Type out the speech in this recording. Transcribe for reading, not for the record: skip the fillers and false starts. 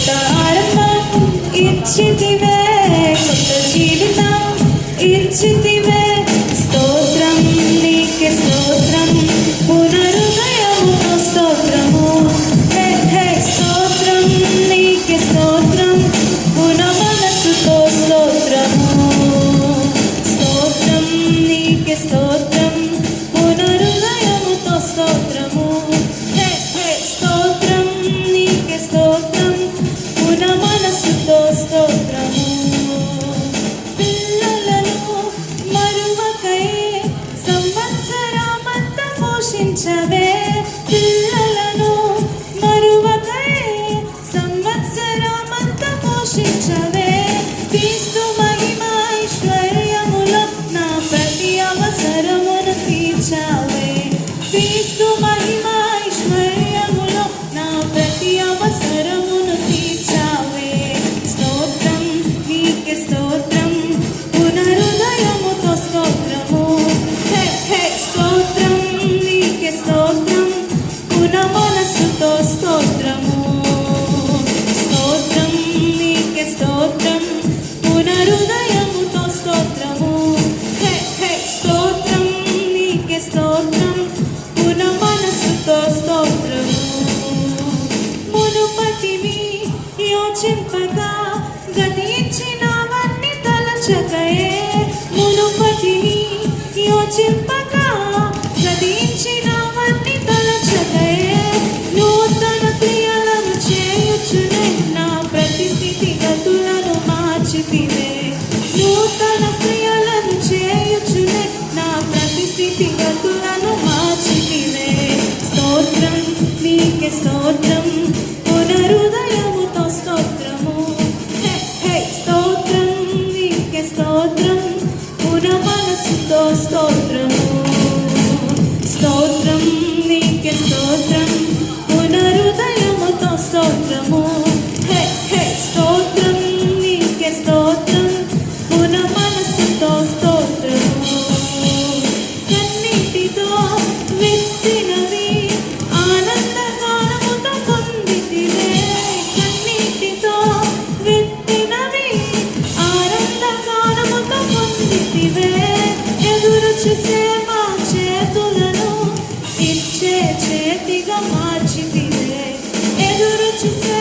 కొత్త ఆరంభం ఇచ్చితివే, కొత్త జీవితం ఇచ్చితివే. స్తోత్రం నీకే స్తోత్రం, పునరుదయముతో స్తోత్రము. హే హే స్తోత్రం నీకే స్తోత్రం, పున మనసుతో స్తోత్రము. స్తోత్రం నీకే స్తోత్రం, పునరుదయముతో స్తోత్రము. హే హే స్తోత్రం నీకే స్తోత్రం, పున మనసుతో స్తోత్రము. పిల్లలను మరువకై సంవత్సరమంతా పోషించవే, పిల్లలను మరువకై సంవత్సరమంతా పోషించవే. క్రీస్తు మహిమ ఐశ్వర్యములో నా ప్రతి అవసరమును తీర్చావే. క్రీస్తు మహిమ ఐశ్వర్యములో నా ప్రతి అవసరమును తీర్చావే. స్తోత్రం నీకే స్తోత్రం, పునరుదయముతో స్తోత్రము. హే హే స్తోత్రం నీకే స్తోత్రం, పున మనసుతో స్తోత్రము. స్తోత్రం నీకే స్తోత్రం, పునరుదయముతో స్తోత్రము. హే హే స్తోత్రం నీకే స్తోత్రం, పున మనసుతో స్తోత్రము. మునుపటివి యోచింపగా గతించినవన్నీ తలచకయే, మునుపటివి యోచింపగా గతించినవన్నీ తలచకయే. నూతన క్రియలను చేయుచునే నా ప్రతి స్థితిగతులను మార్చితివే. నూతన క్రియలను చేయుచునే నా ప్రతి స్థితిగతులను మార్చితివే. స్తోత్రం నీకే స్తోత్రం, పునరుదయముతో స్తోత్రము. హే హే స్తోత్రం నీకే స్తోత్రం, పున మనసుతో స్తోత్రము. స్తోత్రం నీకే స్తోత్రం, పునరుదయముతో స్తోత్రము. హే హే స్తోత్రం నీకే స్తోత్రం, పున మనసుతో స్తోత్రము. కన్నీటితో విత్తినవి ఆనందగానముతో పొందితివే, కన్నీటితో విత్తినవి ఆనందగానముతో పొందితివే. ఎదురు చూసే మా చేతులను ఇచ్చే చేతిగా మార్చితివే, ఎదురు చూసే